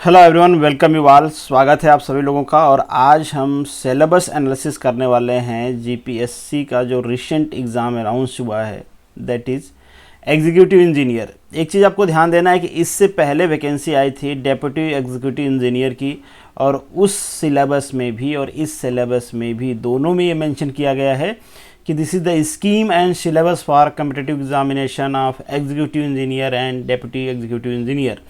Hello everyone, welcome you all. स्वागत है आप सभी लोगों का। और आज हम सिलेबस एनालिसिस करने वाले हैं जीपीएससी का जो रिसेंट एग्ज़ाम अनाउंस हुआ है, दैट इज़ एग्जीक्यूटिव इंजीनियर। एक चीज़ आपको ध्यान देना है कि इससे पहले वैकेंसी आई थी डेप्यूटी एग्जीक्यूटिव इंजीनियर की, और उस सिलेबस में भी और इस सिलेबस में भी दोनों में ये मेंशन किया गया है कि this is the scheme and syllabus for competitive examination of executive engineer and deputy executive engineer.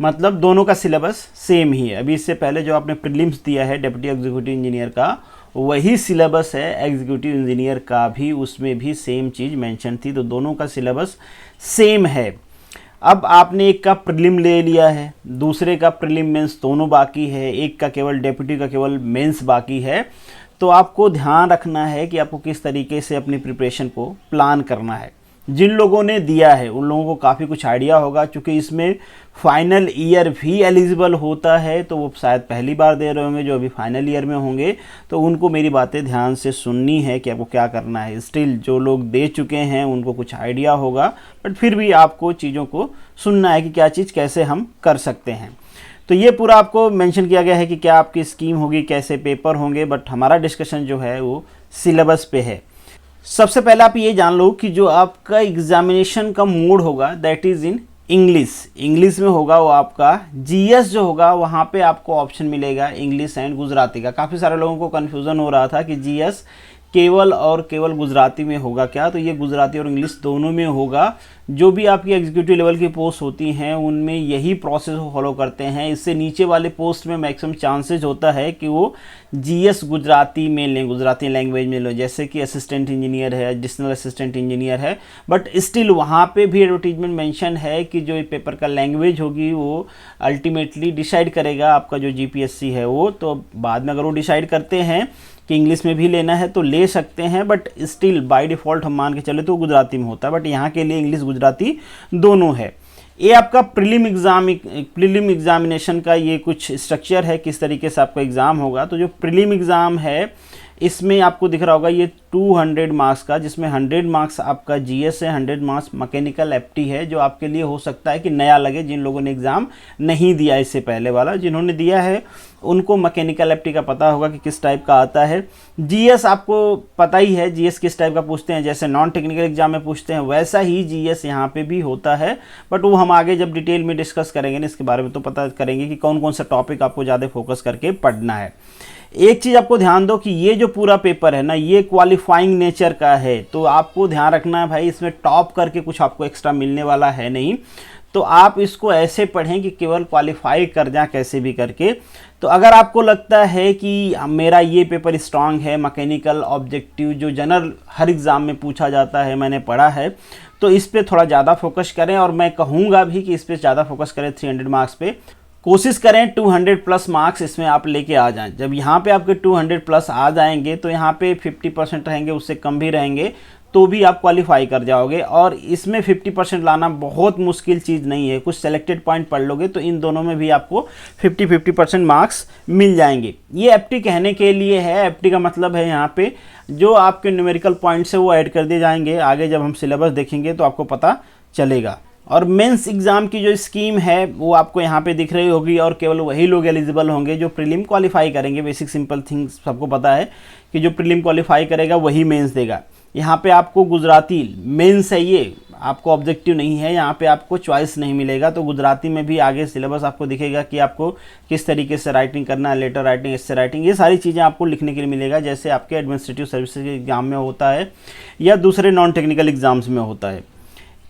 मतलब दोनों का सिलेबस सेम ही है। अभी इससे पहले जो आपने प्रीलिम्स दिया है डेप्यूटी एग्जीक्यूटिव इंजीनियर का, वही सिलेबस है एग्जीक्यूटिव इंजीनियर का भी, उसमें भी सेम चीज़ मेंशन थी। तो दोनों का सिलेबस सेम है। अब आपने एक का प्रीलिम ले लिया है, दूसरे का प्रीलिम मेंस दोनों बाकी है, एक का केवल डेप्यूटी का केवल मेंस बाकी है। तो आपको ध्यान रखना है कि आपको किस तरीके से अपनी प्रिपरेशन को प्लान करना है। जिन लोगों ने दिया है उन लोगों को काफ़ी कुछ आइडिया होगा, क्योंकि इसमें फाइनल ईयर भी एलिजिबल होता है। तो वो शायद पहली बार दे रहे होंगे, जो अभी फाइनल ईयर में होंगे तो उनको मेरी बातें ध्यान से सुननी है कि आपको क्या करना है। स्टिल जो लोग दे चुके हैं उनको कुछ आइडिया होगा, बट फिर भी आपको चीज़ों को सुनना है कि क्या चीज़ कैसे हम कर सकते हैं। तो ये पूरा आपको मेंशन किया गया है कि क्या आपकी स्कीम होगी, कैसे पेपर होंगे, बट हमारा डिस्कशन जो है वो सिलेबस पे है। सबसे पहले आप ये जान लो कि जो आपका एग्जामिनेशन का मोड होगा दैट इज़ इन इंग्लिश में होगा। वो आपका जीएस जो होगा वहाँ पे आपको ऑप्शन मिलेगा इंग्लिश एंड गुजराती का। काफ़ी सारे लोगों को कन्फ्यूज़न हो रहा था कि जीएस केवल और केवल गुजराती में होगा क्या, तो ये गुजराती और इंग्लिश दोनों में होगा। जो भी आपकी एग्जीक्यूटिव लेवल की पोस्ट होती हैं उनमें यही प्रोसेस फॉलो करते हैं। इससे नीचे वाले पोस्ट में मैक्सिमम चांसेस होता है कि वो जीएस गुजराती में लें, गुजराती लैंग्वेज में लें, जैसे कि असिस्टेंट इंजीनियर है, एडिशनल असिस्टेंट इंजीनियर है। बट स्टिल वहाँ पे भी एडवर्टीजमेंट मेंशन है कि जो पेपर का लैंग्वेज होगी वो अल्टीमेटली डिसाइड करेगा आपका जो जीपीएससी है वो। तो बाद में अगर वो डिसाइड करते हैं कि इंग्लिश में भी लेना है तो ले सकते हैं, बट स्टिल बाय डिफ़ॉल्ट हम मान के चले तो गुजराती में होता है। बट यहाँ के लिए इंग्लिश गुजराती दोनों है। ये आपका प्रीलिम एग्जामिनेशन का ये कुछ स्ट्रक्चर है, किस तरीके से आपका एग्ज़ाम होगा। तो जो प्रीलिम एग्ज़ाम है इसमें आपको दिख रहा होगा ये 200 मार्क्स का, जिसमें 100 मार्क्स आपका जीएस है, 100 मार्क्स मैकेनिकल एप्टी है, जो आपके लिए हो सकता है कि नया लगे जिन लोगों ने एग्ज़ाम नहीं दिया इससे पहले वाला। जिन्होंने दिया है उनको मैकेनिकल एप्टी का पता होगा कि किस टाइप का आता है। जीएस आपको पता ही है जीएस किस टाइप का पूछते हैं, जैसे नॉन टेक्निकल एग्जाम में पूछते हैं वैसा ही जीएस यहाँ पे भी होता है। बट वो हम आगे जब डिटेल में डिस्कस करेंगे ना इसके बारे में तो पता करेंगे कि कौन कौन सा टॉपिक आपको ज़्यादा फोकस करके पढ़ना है। एक चीज़ आपको ध्यान दो कि ये जो पूरा पेपर है ना ये क्वालिफाइंग नेचर का है। तो आपको ध्यान रखना है भाई, इसमें टॉप करके कुछ आपको एक्स्ट्रा मिलने वाला है नहीं। तो आप इसको ऐसे पढ़ें कि केवल क्वालिफाई कर जाए कैसे भी करके। तो अगर आपको लगता है कि मेरा ये पेपर स्ट्रांग है, मैकेनिकल ऑब्जेक्टिव जो जनरल हर एग्ज़ाम में पूछा जाता है मैंने पढ़ा है, तो इस पर थोड़ा ज़्यादा फोकस करें। और मैं कहूँगा भी कि इस पर ज़्यादा फोकस करें। 300 मार्क्स पे कोशिश करें 200 प्लस मार्क्स इसमें आप लेके आ जाएं। जब यहाँ पे आपके 200 प्लस आ जाएंगे तो यहाँ पे 50% रहेंगे, उससे कम भी रहेंगे तो भी आप क्वालिफाई कर जाओगे। और इसमें 50% लाना बहुत मुश्किल चीज़ नहीं है। कुछ सेलेक्टेड पॉइंट पढ़ लोगे तो इन दोनों में भी आपको 50% मार्क्स मिल जाएंगे। ये एप्टी कहने के लिए है। एप्टी का मतलब है यहाँ पे जो आपके न्यूमेरिकल पॉइंट्स है वो ऐड कर दिए जाएंगे। आगे जब हम सिलेबस देखेंगे तो आपको पता चलेगा। और मेंस एग्ज़ाम की जो स्कीम है वो आपको यहाँ पे दिख रही होगी, और केवल वही लोग एलिजिबल होंगे जो प्रीलिम क्वालिफाई करेंगे। बेसिक सिंपल थिंग्स सबको पता है कि जो प्रीलिम क्वालिफाई करेगा वही मेंस देगा। यहाँ पे आपको गुजराती मेंस है, ये आपको ऑब्जेक्टिव नहीं है, यहाँ पे आपको चॉइस नहीं मिलेगा। तो गुजराती में भी आगे सिलेबस आपको दिखेगा कि आपको किस तरीके से राइटिंग करना है, लेटर राइटिंग, एस्से राइटिंग, ये सारी चीज़ें आपको लिखने के लिए मिलेगा, जैसे आपके एडमिनिस्ट्रेटिव सर्विसेज के एग्जाम में होता है या दूसरे नॉन टेक्निकल एग्जाम्स में होता है।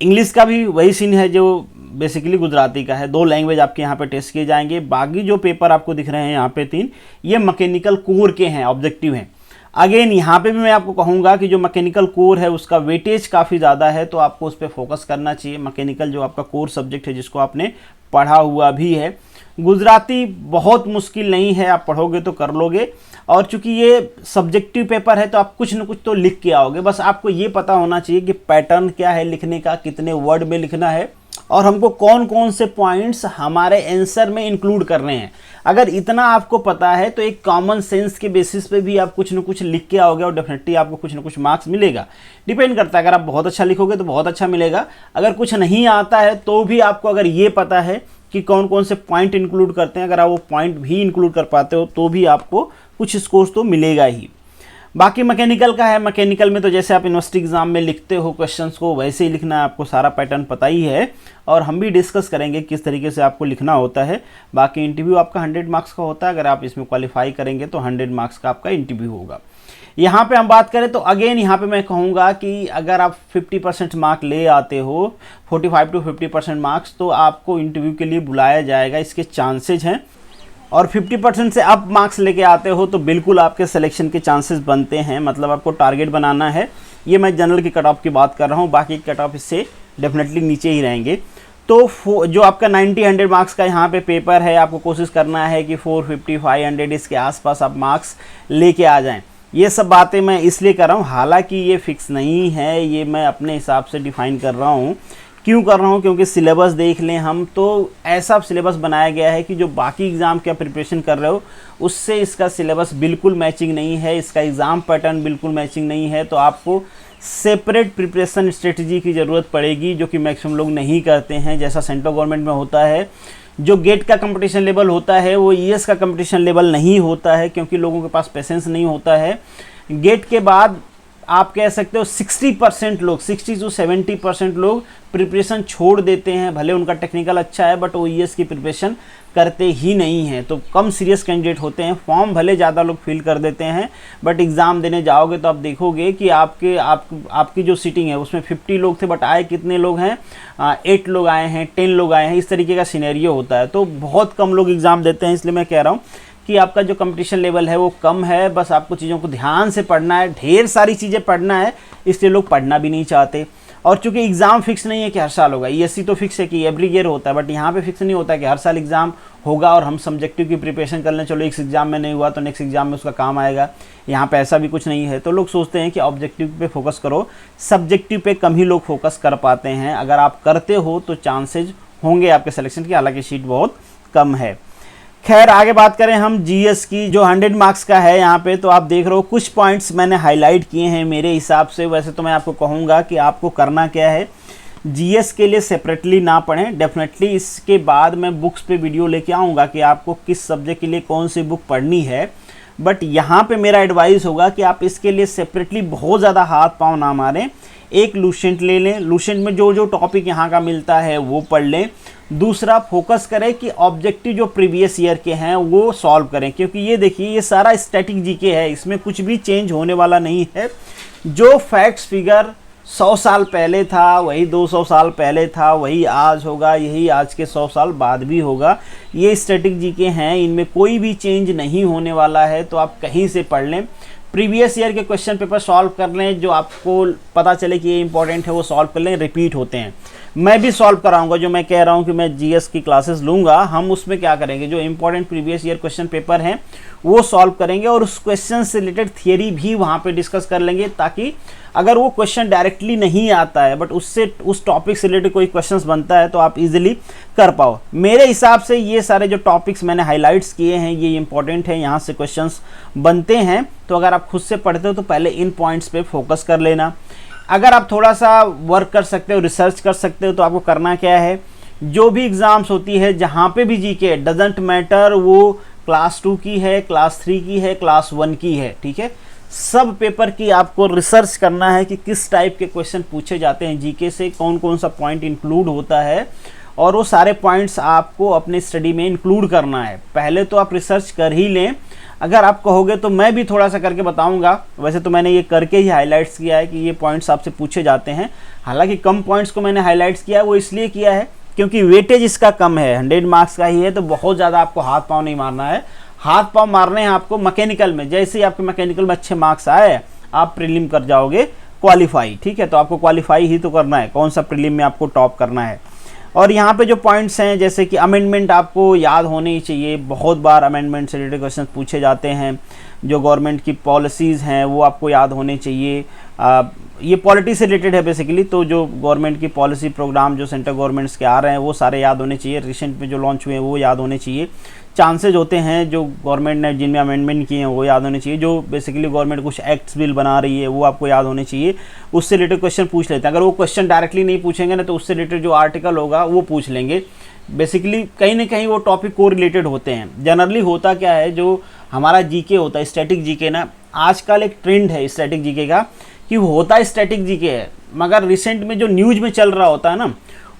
इंग्लिश का भी वही सीन है जो बेसिकली गुजराती का है। 2 लैंग्वेज आपके यहाँ पे टेस्ट किए जाएंगे। बाकी जो पेपर आपको दिख रहे हैं यहाँ पे 3, ये मैकेनिकल कोर के हैं, ऑब्जेक्टिव हैं। अगेन यहाँ पे भी मैं आपको कहूँगा कि जो मैकेनिकल कोर है उसका वेटेज काफ़ी ज़्यादा है, तो आपको उस पर फोकस करना चाहिए। मैकेनिकल जो आपका कोर सब्जेक्ट है जिसको आपने पढ़ा हुआ भी है। गुजराती बहुत मुश्किल नहीं है, आप पढ़ोगे तो कर लोगे। और चूंकि ये सब्जेक्टिव पेपर है तो आप कुछ न कुछ तो लिख के आओगे। बस आपको ये पता होना चाहिए कि पैटर्न क्या है लिखने का, कितने वर्ड में लिखना है, और हमको कौन कौन से पॉइंट्स हमारे आंसर में इंक्लूड करने हैं। अगर इतना आपको पता है तो एक कॉमन सेंस के बेसिस पे भी आप कुछ न कुछ लिख के आओगे और डेफिनेटली आपको कुछ न कुछ मार्क्स मिलेगा। डिपेंड करता है, अगर आप बहुत अच्छा लिखोगे तो बहुत अच्छा मिलेगा। अगर कुछ नहीं आता है तो भी आपको अगर ये पता है कि कौन कौन से पॉइंट इंक्लूड करते हैं। अगर आप वो पॉइंट भी इंक्लूड कर पाते हो तो भी आपको कुछ स्कोर्स तो मिलेगा ही। बाकी मैकेनिकल का है, मैकेनिकल में तो जैसे आप यूनिवर्सिटी एग्जाम में लिखते हो क्वेश्चंस को वैसे ही लिखना है, आपको सारा पैटर्न पता ही है और हम भी डिस्कस करेंगे किस तरीके से आपको लिखना होता है। बाकी इंटरव्यू आपका 100 मार्क्स का होता है, अगर आप इसमें क्वालिफाई करेंगे तो 100 मार्क्स का आपका इंटरव्यू होगा। यहाँ पे हम बात करें तो अगेन यहाँ पे मैं कहूँगा कि अगर आप 50% मार्क ले आते हो, 45 to 50% मार्क्स, तो आपको इंटरव्यू के लिए बुलाया जाएगा, इसके चांसेज हैं। और 50% से अप मार्क्स लेके आते हो तो बिल्कुल आपके सिलेक्शन के चांसेस बनते हैं। मतलब आपको टारगेट बनाना है। ये मैं जनरल की कट ऑफ की बात कर रहा हूँ, बाकी कट ऑफ इससे डेफिनेटली नीचे ही रहेंगे। तो जो आपका 90-100 मार्क्स का यहाँ पे पेपर है, आपको कोशिश करना है कि 450-500 इसके आसपास आप मार्क्स लेके आ जाएं। ये सब बातें मैं इसलिए कर रहा हूँ, हालांकि ये फिक्स नहीं है, ये मैं अपने हिसाब से डिफ़ाइन कर रहा हूँ। क्यों कर रहा हूँ? क्योंकि सिलेबस देख लें हम तो ऐसा सिलेबस बनाया गया है कि जो बाकी एग्ज़ाम की आप प्रिपरेशन कर रहे हो उससे इसका सिलेबस बिल्कुल मैचिंग नहीं है, इसका एग्ज़ाम पैटर्न बिल्कुल मैचिंग नहीं है। तो आपको सेपरेट प्रिपरेशन स्ट्रेटजी की ज़रूरत पड़ेगी, जो कि मैक्सिमम लोग नहीं करते हैं। जैसा सेंट्रल गवर्नमेंट में होता है, जो गेट का कंपटीशन लेवल होता है वो ईएस का कंपटीशन लेवल नहीं होता है, क्योंकि लोगों के पास पेशेंस नहीं होता है। गेट के बाद आप कह सकते हो 60% लोग, 60 to 70% लोग प्रिपरेशन छोड़ देते हैं। भले उनका टेक्निकल अच्छा है बट वो ईएस की प्रिपरेशन करते ही नहीं हैं, तो कम सीरियस कैंडिडेट होते हैं। फॉर्म भले ज़्यादा लोग फिल कर देते हैं बट एग्ज़ाम देने जाओगे तो आप देखोगे कि आपकी जो सीटिंग है उसमें 50 लोग थे बट आए कितने लोग हैं, 8 लोग आए हैं, 10 लोग आए हैं। इस तरीके का सिनेरियो होता है, तो बहुत कम लोग एग्ज़ाम देते हैं। इसलिए मैं कह रहा हूँ कि आपका जो कंपटीशन लेवल है वो कम है, बस आपको चीज़ों को ध्यान से पढ़ना है, ढेर सारी चीज़ें पढ़ना है, इसलिए लोग पढ़ना भी नहीं चाहते। और चूंकि एग्ज़ाम फिक्स नहीं है कि हर साल होगा, ईएससी तो फिक्स है कि एवरी ईयर होता है, बट यहाँ पे फिक्स नहीं होता है कि हर साल एग्ज़ाम होगा और हम सब्जेक्टिव की प्रिपरेशन कर लें, चलो इस एग्ज़ाम में नहीं हुआ तो नेक्स्ट एग्ज़ाम में उसका काम आएगा। यहाँ पे ऐसा भी कुछ नहीं है। तो लोग सोचते हैं कि ऑब्जेक्टिव पे फोकस करो, सब्जेक्टिव पे कम ही लोग फोकस कर पाते हैं। अगर आप करते हो तो चांसेज होंगे आपके सिलेक्शन की, हालांकि सीट बहुत कम है। खैर आगे बात करें हम जीएस की, जो 100 मार्क्स का है यहाँ पे, तो आप देख रहे हो कुछ पॉइंट्स मैंने हाईलाइट किए हैं मेरे हिसाब से। वैसे तो मैं आपको कहूँगा कि आपको करना क्या है, जीएस के लिए सेपरेटली ना पढ़ें। डेफिनेटली इसके बाद मैं बुक्स पे वीडियो लेके आऊँगा कि आपको किस सब्जेक्ट के लिए कौन सी बुक पढ़नी है, बट यहाँ पे मेरा एडवाइस होगा कि आप इसके लिए सेपरेटली बहुत ज़्यादा हाथ पाँव ना मारें। एक लूसेंट ले लें, लूसेंट में जो जो टॉपिक यहाँ का मिलता है वो पढ़ लें। दूसरा फोकस करें कि ऑब्जेक्टिव जो प्रीवियस ईयर के हैं वो सॉल्व करें, क्योंकि ये देखिए ये सारा स्टैटिक जीके है, इसमें कुछ भी चेंज होने वाला नहीं है। जो फैक्ट्स फिगर 100 साल पहले था वही 200 साल पहले था, वही आज होगा, यही आज के 100 साल बाद भी होगा। ये स्टैटिक जीके हैं, इनमें कोई भी चेंज नहीं होने वाला है, तो आप कहीं से पढ़ लें। प्रीवियस ईयर के क्वेश्चन पेपर सॉल्व कर लें, जो आपको पता चले कि ये इंपॉर्टेंट है वो सॉल्व कर लें, रिपीट होते हैं। मैं भी सॉल्व कराऊंगा, जो मैं कह रहा हूँ कि मैं जीएस की क्लासेस लूँगा, हम उसमें क्या करेंगे, जो important previous year question paper हैं वो सॉल्व करेंगे और उस क्वेश्चन से रिलेटेड थियरी भी वहाँ पे डिस्कस कर लेंगे, ताकि अगर वो क्वेश्चन डायरेक्टली नहीं आता है बट उससे उस टॉपिक से रिलेटेड कोई क्वेश्चंस बनता है तो आप इजीली कर पाओ। मेरे हिसाब से ये सारे जो टॉपिक्स मैंने हाईलाइट्स किए हैं ये इंपॉर्टेंट है, यहाँ से क्वेश्चंस बनते हैं। तो अगर आप खुद से पढ़ते हो तो पहले इन पॉइंट्स पे फोकस कर लेना। अगर आप थोड़ा सा वर्क कर सकते हो, रिसर्च कर सकते हो, तो आपको करना क्या है, जो भी एग्ज़ाम्स होती है जहाँ पे भी जीके डजेंट मैटर वो क्लास 2 की है, क्लास 3 की है, क्लास 1 की है, ठीक है, सब पेपर की आपको रिसर्च करना है कि किस टाइप के क्वेश्चन पूछे जाते हैं जीके से, कौन कौन सा पॉइंट इंक्लूड होता है, और वो सारे पॉइंट्स आपको अपने स्टडी में इंक्लूड करना है। पहले तो आप रिसर्च कर ही लें। अगर आप कहोगे तो मैं भी थोड़ा सा करके बताऊंगा, वैसे तो मैंने ये करके ही हाईलाइट्स किया है कि ये पॉइंट्स आपसे पूछे जाते हैं। हालांकि कम पॉइंट्स को मैंने हाईलाइट्स किया है, वो इसलिए किया है क्योंकि वेटेज इसका कम है, 100 मार्क्स का ही है, तो बहुत ज़्यादा आपको हाथ पाँव नहीं मारना है। हाथ पाँव मारने हैं आपको मैकेनिकल में। जैसे ही आपके मैकेनिकल में अच्छे मार्क्स आए आप प्रीलिम कर जाओगे क्वालिफाई, ठीक है, तो आपको क्वालिफाई ही तो करना है, कौन सा प्रीलिम में आपको टॉप करना है। और यहाँ पे जो पॉइंट्स हैं, जैसे कि अमेंडमेंट आपको याद होनी ही चाहिए, बहुत बार अमेंडमेंट से रिलेटेड क्वेश्चन पूछे जाते हैं। जो गवर्नमेंट की पॉलिसीज़ हैं वो आपको याद होने चाहिए। ये पॉलिटी से रिलेटेड है बेसिकली, तो जो गवर्नमेंट की पॉलिसी प्रोग्राम जो सेंट्रल गवर्नमेंट्स के आ रहे हैं वो सारे याद होने चाहिए। रिसेंट में जो लॉन्च हुए हैं वो याद होने चाहिए। चांसेज होते हैं जो गवर्नमेंट ने जिनमें अमेंडमेंट किए हैं वो याद होने चाहिए। जो बेसिकली गवर्नमेंट कुछ एक्ट्स बिल बना रही है वो आपको याद होने चाहिए। उससे रिलेटेड क्वेश्चन पूछ लेते हैं। अगर वो क्वेश्चन डायरेक्टली नहीं पूछेंगे ना तो उससे रिलेटेड जो आर्टिकल होगा वो पूछ लेंगे बेसिकली कहीं ना कहीं वो टॉपिक को रिलेटेड होते हैं। जनरली होता क्या है, जो हमारा जीके होता है, स्टैटिक जीके ना, आजकल एक ट्रेंड है स्टैटिक जीके का कि होता स्टैटिक जीके है, मगर रिसेंट में जो न्यूज में चल रहा होता है ना,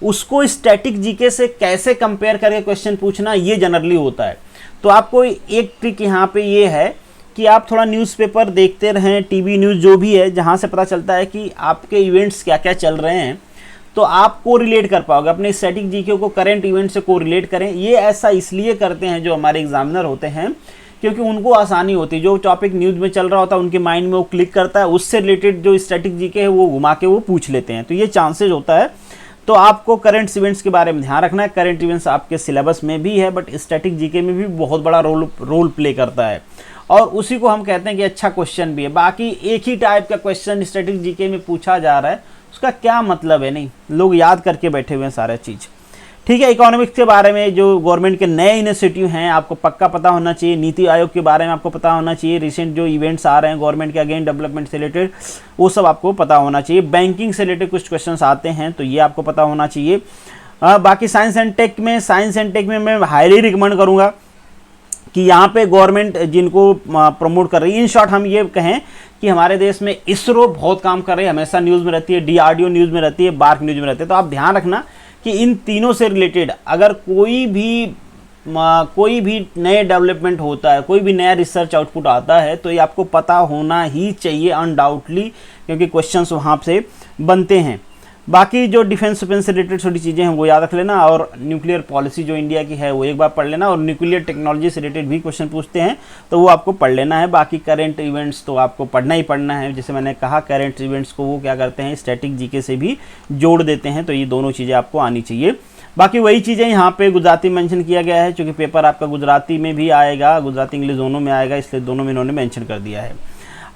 उसको स्टैटिक जीके से कैसे कंपेयर करके क्वेश्चन पूछना, ये जनरली होता है। तो आपको एक ट्रिक यहाँ पे ये है कि आप थोड़ा न्यूज़पेपर देखते रहें, टीवी न्यूज़ जो भी है, जहाँ से पता चलता है कि आपके इवेंट्स क्या क्या चल रहे हैं, तो आप को रिलेट कर पाओगे अपने स्टैटिक जीके को करंट इवेंट से को रिलेट करें। ये ऐसा इसलिए करते हैं जो हमारे एग्जामिनर होते हैं, क्योंकि उनको आसानी होती है, जो टॉपिक न्यूज़ में चल रहा होता है उनके माइंड में वो क्लिक करता है, उससे रिलेटेड जो स्टैटिक जीके है वो घुमा के वो पूछ लेते हैं, तो ये चांसेज होता है। तो आपको करंट इवेंट्स के बारे में ध्यान रखना है। करंट इवेंट्स आपके सिलेबस में भी है, बट स्टैटिक जीके में भी बहुत बड़ा रोल प्ले करता है, और उसी को हम कहते हैं कि अच्छा क्वेश्चन भी है। बाकी एक ही टाइप का क्वेश्चन स्टैटिक जीके में पूछा जा रहा है, उसका क्या मतलब है, नहीं, लोग याद करके बैठे हुए हैं सारा चीज़। ठीक है, इकोनॉमिक्स के बारे में जो गवर्नमेंट के नए इनिशिएटिव हैं आपको पक्का पता होना चाहिए। नीति आयोग के बारे में आपको पता होना चाहिए। रिसेंट जो इवेंट्स आ रहे हैं गवर्नमेंट के अगेन डेवलपमेंट से रिलेटेड, वो सब आपको पता होना चाहिए। बैंकिंग से रिलेटेड कुछ क्वेश्चंस आते हैं, तो ये आपको पता होना चाहिए। बाकी साइंस एंड टेक में मैं हाईली रिकमेंड करूँगा कि यहाँ पे गवर्नमेंट जिनको प्रमोट कर रही है, इन शॉर्ट हम ये कहें कि हमारे देश में इसरो बहुत काम कर रही है, हमेशा न्यूज़ में रहती है, DRDO न्यूज़ में रहती है, बार्क न्यूज़ में रहती है। तो आप ध्यान रखना कि इन तीनों से रिलेटेड अगर कोई भी नए डेवलपमेंट होता है, कोई भी नया रिसर्च आउटपुट आता है, तो ये आपको पता होना ही चाहिए अनडाउटली, क्योंकि क्वेश्चंस वहाँ से बनते हैं। बाकी जो डिफेंस से रिलेटेड छोटी चीज़ें हैं वो याद रख लेना, और न्यूक्लियर पॉलिसी जो इंडिया की है वो एक बार पढ़ लेना, और न्यूक्लियर टेक्नोलॉजी से रिलेटेड भी क्वेश्चन पूछते हैं तो वो आपको पढ़ लेना है। बाकी करंट इवेंट्स तो आपको पढ़ना ही पढ़ना है। जैसे मैंने कहा, करंट इवेंट्स को वो क्या करते हैं, स्टैटिक जीके से भी जोड़ देते हैं, तो ये दोनों चीज़ें आपको आनी चाहिए। बाकी वही चीज़ें यहाँ पे गुजराती मेंशन किया गया है, क्योंकि पेपर आपका गुजराती में भी आएगा, गुजराती इंग्लिश दोनों में आएगा, इसलिए दोनों में इन्होंने मेंशन कर दिया है।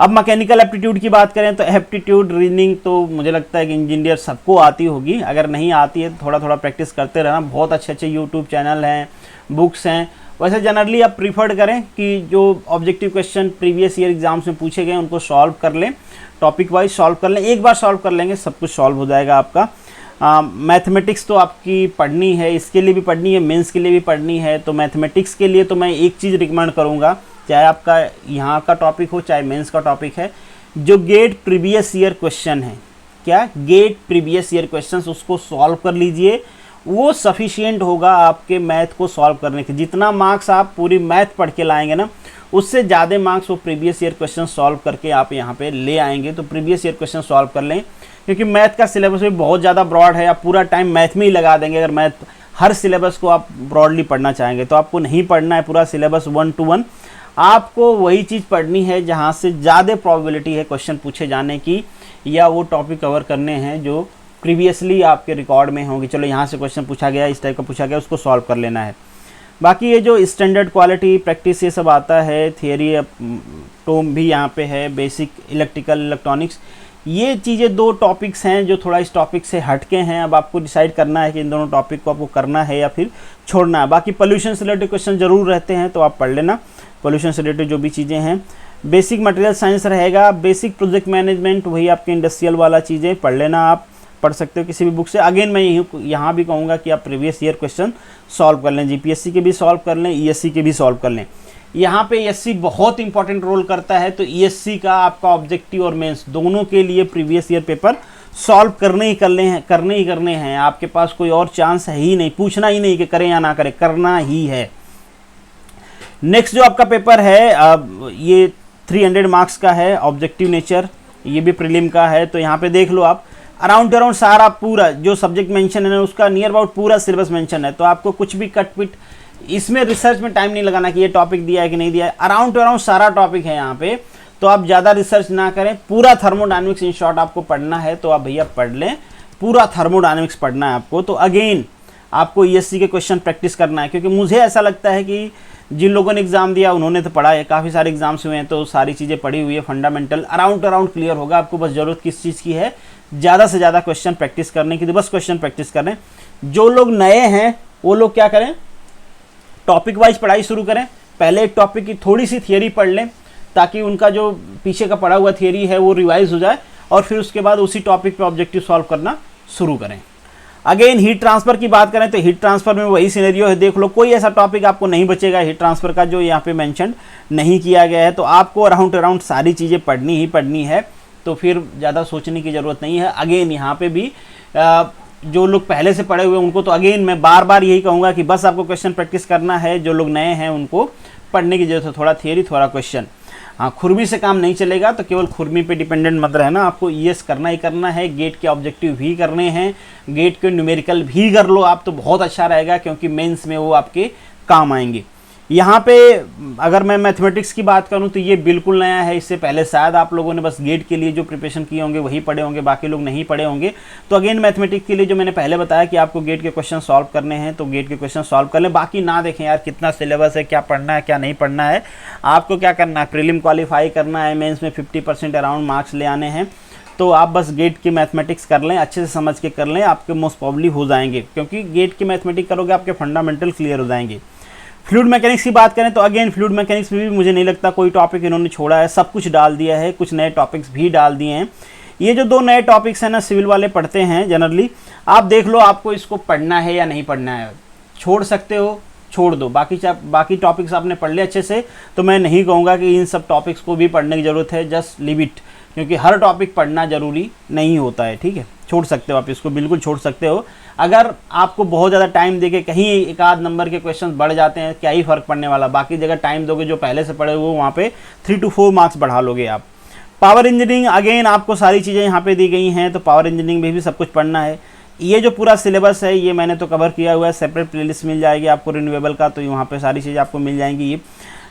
अब मैकेनिकल एप्टीट्यूड की बात करें तो एप्टीट्यूड रीजनिंग तो मुझे लगता है कि इंजीनियर सबको आती होगी, अगर नहीं आती है तो थोड़ा थोड़ा प्रैक्टिस करते रहना। बहुत अच्छे अच्छे यूट्यूब चैनल हैं, बुक्स हैं। वैसे जनरली आप प्रीफर्ड करें कि जो objective question previous year exams में पूछे गए उनको सॉल्व कर लें, टॉपिक वाइज सॉल्व कर लें। एक बार सॉल्व कर लेंगे सब कुछ सॉल्व हो जाएगा आपका। मैथमेटिक्स तो आपकी पढ़नी है, इसके लिए भी पढ़नी है, मेंस के लिए भी पढ़नी है। तो मैथमेटिक्स के लिए तो मैं एक चीज़ रिकमेंड करूँगा, चाहे आपका यहाँ का टॉपिक हो चाहे मेंस का टॉपिक है, जो गेट प्रीवियस ईयर क्वेश्चन है, क्या गेट प्रीवियस ईयर क्वेश्चंस, उसको सॉल्व कर लीजिए। वो सफिशिएंट होगा आपके मैथ को सॉल्व करने के। जितना मार्क्स आप पूरी मैथ पढ़ के लाएंगे ना, उससे ज़्यादा मार्क्स वो प्रीवियस ईयर क्वेश्चन सॉल्व करके आप यहाँ पे ले आएंगे। तो प्रीवियस ईयर क्वेश्चन सॉल्व कर लें, क्योंकि मैथ का सिलेबस भी बहुत ज़्यादा ब्रॉड है। आप पूरा टाइम मैथ में ही लगा देंगे अगर मैथ हर सिलेबस को आप ब्रॉडली पढ़ना चाहेंगे, तो आपको नहीं पढ़ना है पूरा सिलेबस 1 to 1। आपको वही चीज़ पढ़नी है जहाँ से ज़्यादा प्रोबेबिलिटी है क्वेश्चन पूछे जाने की, या वो टॉपिक कवर करने हैं जो प्रीवियसली आपके रिकॉर्ड में होंगे। चलो यहाँ से क्वेश्चन पूछा गया, इस टाइप का पूछा गया, उसको सॉल्व कर लेना है। बाकी ये जो स्टैंडर्ड क्वालिटी प्रैक्टिस ये सब आता है, थियरी टोम भी यहाँ पे है, बेसिक इलेक्ट्रिकल इलेक्ट्रॉनिक्स, ये चीज़ें 2 टॉपिक्स हैं जो थोड़ा इस टॉपिक से हटके हैं। अब आपको डिसाइड करना है कि इन दोनों टॉपिक को आपको करना है या फिर छोड़ना है। बाकी पोल्यूशन से रिलेटेड क्वेश्चन जरूर रहते हैं, तो आप पढ़ लेना पोल्यूशन से रिलेटेड जो भी चीज़ें हैं। बेसिक मटेरियल साइंस रहेगा, बेसिक प्रोजेक्ट मैनेजमेंट, वही आपके इंडस्ट्रियल वाला चीज़ें पढ़ लेना, आप पढ़ सकते हो किसी भी बुक से। अगेन मैं यहाँ भी कहूँगा कि आप प्रीवियस ईयर क्वेश्चन सॉल्व कर लें, जीपीएससी के भी सॉल्व कर लें, ईएससी के भी सॉल्व कर लें। यहाँ पे ईएससी बहुत इंपॉर्टेंट रोल करता है, तो ईएससी का आपका ऑब्जेक्टिव और मेंस दोनों के लिए प्रीवियस ईयर पेपर सॉल्व करने ही करने हैं। आपके पास कोई और चांस है ही नहीं, पूछना ही नहीं कि करें या ना करें, करना ही है। नेक्स्ट जो आपका पेपर है ये 300 मार्क्स का है, ऑब्जेक्टिव नेचर, ये भी प्रीलिम का है। तो यहाँ पे देख लो आप, अराउंड सारा पूरा जो सब्जेक्ट मेंशन है उसका नियर अबाउट पूरा सिलेबस मेंशन है। तो आपको कुछ भी कट पिट इसमें रिसर्च में टाइम नहीं लगाना कि ये टॉपिक दिया है कि नहीं दिया है, अराउंड सारा टॉपिक है यहाँ पे। तो आप ज़्यादा रिसर्च ना करें, पूरा थर्मोडायनेमिक्स इन शॉर्ट आपको पढ़ना है, तो आप भैया पढ़ लें, पूरा थर्मोडायनेमिक्स पढ़ना है आपको। तो अगेन आपको ईएससी के क्वेश्चन प्रैक्टिस करना है, क्योंकि मुझे ऐसा लगता है कि जिन लोगों ने एग्जाम दिया उन्होंने तो पढ़ा है, काफ़ी सारे एग्जाम्स हुए हैं, तो सारी चीज़ें पढ़ी हुई है, फंडामेंटल अराउंड क्लियर होगा। आपको बस ज़रूरत किस चीज़ की है, ज़्यादा से ज़्यादा क्वेश्चन प्रैक्टिस करने की, तो बस क्वेश्चन प्रैक्टिस करें। जो लोग नए हैं वो लोग क्या करें, टॉपिक वाइज पढ़ाई शुरू करें। पहले एक टॉपिक की थोड़ी सी थियरी पढ़ लें, ताकि उनका जो पीछे का पढ़ा हुआ थियरी है वो रिवाइज हो जाए, और फिर उसके बाद उसी टॉपिक पे ऑब्जेक्टिव सॉल्व करना शुरू करें। अगेन हीट ट्रांसफर की बात करें तो हीट ट्रांसफर में वही सिनेरियो है, देख लो कोई ऐसा टॉपिक आपको नहीं बचेगा हीट ट्रांसफर का जो यहाँ पे मेंशन नहीं किया गया है। तो आपको अराउंड सारी चीज़ें पढ़नी ही पढ़नी है, तो फिर ज़्यादा सोचने की ज़रूरत नहीं है। अगेन यहाँ पे भी जो लोग पहले से पढ़े हुए उनको तो अगेन मैं बार बार यही कहूँगा कि बस आपको क्वेश्चन प्रैक्टिस करना है। जो लोग नए हैं उनको पढ़ने की जरूरत है, थोड़ा थियरी थोड़ा क्वेश्चन। हाँ, खुरमी से काम नहीं चलेगा, तो केवल खुरमी पे डिपेंडेंट मत रहना, आपको ईएस करना ही करना है, गेट के ऑब्जेक्टिव भी करने हैं, गेट के न्यूमेरिकल भी कर लो आप तो बहुत अच्छा रहेगा, क्योंकि मेंस में वो आपके काम आएंगे। यहाँ पे अगर मैं मैथमेटिक्स की बात करूँ तो ये बिल्कुल नया है, इससे पहले शायद आप लोगों ने बस गेट के लिए जो प्रिपरेशन किए होंगे वही पढ़े होंगे, बाकी लोग नहीं पढ़े होंगे। तो अगेन मैथमेटिक्स के लिए जो मैंने पहले बताया कि आपको गेट के क्वेश्चन सॉल्व करने हैं, तो गेट के क्वेश्चन सॉल्व कर लें। बाकी ना देखें यार कितना सिलेबस है, क्या पढ़ना है क्या नहीं पढ़ना है। आपको क्या करना है, प्रीलिम क्वालिफाई करना है, मेंस में 50% अराउंड मार्क्स ले आने हैं, तो आप बस गेट की मैथमेटिक्स कर लें, अच्छे से समझ के कर लें, आपके मोस्ट प्रॉब्ली हो जाएंगे, क्योंकि गेट की मैथमेटिक्स करोगे आपके फंडामेंटल क्लियर हो जाएंगे। फ्लूइड मैकेनिक्स की बात करें तो अगेन फ्लूइड मैकेनिक्स में भी मुझे नहीं लगता कोई टॉपिक इन्होंने छोड़ा है, सब कुछ डाल दिया है, कुछ नए टॉपिक्स भी डाल दिए हैं। ये जो 2 नए टॉपिक्स हैं ना, सिविल वाले पढ़ते हैं जनरली, आप देख लो आपको इसको पढ़ना है या नहीं पढ़ना है, छोड़ सकते हो छोड़ दो, बाकी टॉपिक्स आपने पढ़ ले अच्छे से, तो मैं नहीं कहूँगा कि इन सब टॉपिक्स को भी पढ़ने की ज़रूरत है, जस्ट लिव इट, क्योंकि हर टॉपिक पढ़ना ज़रूरी नहीं होता है, ठीक है। छोड़ सकते हो आप इसको, बिल्कुल छोड़ सकते हो। अगर आपको बहुत ज़्यादा टाइम देके कहीं एक आध नंबर के क्वेश्चन बढ़ जाते हैं, क्या ही फ़र्क पड़ने वाला, बाकी जगह टाइम दोगे जो पहले से पढ़े हुए वहाँ पे 3 to 4 मार्क्स बढ़ा लोगे आप। पावर इंजीनियरिंग अगेन आपको सारी चीज़ें यहाँ पे दी गई हैं, तो पावर इंजीनियरिंग में भी सब कुछ पढ़ना है। ये जो पूरा सिलेबस है ये मैंने तो कवर किया हुआ है, सेपरेट प्लेलिस्ट मिल जाएगी आपको रिन्यूएबल का, तो वहाँ पे सारी चीज़ें आपको मिल जाएंगी। ये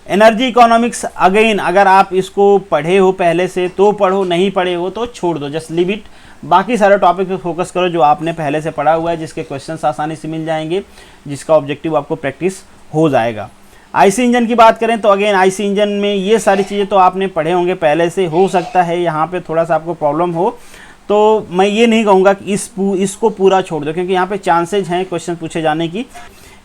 एनर्जी इकोनॉमिक्स अगेन अगर आप इसको पढ़े हो पहले से तो पढ़ो, नहीं पढ़े हो तो छोड़ दो, जस्ट लीव इट। बाकी सारे टॉपिक पे फोकस करो जो आपने पहले से पढ़ा हुआ है, जिसके क्वेश्चंस आसानी से मिल जाएंगे, जिसका ऑब्जेक्टिव आपको प्रैक्टिस हो जाएगा। आईसी इंजन की बात करें तो अगेन आईसी इंजन में ये सारी चीज़ें तो आपने पढ़े होंगे पहले से, हो सकता है यहाँ पे थोड़ा सा आपको प्रॉब्लम हो, तो मैं ये नहीं कहूँगा कि इसको पूरा छोड़ दो, क्योंकि यहाँ पे चांसेज हैं क्वेश्चन पूछे जाने की।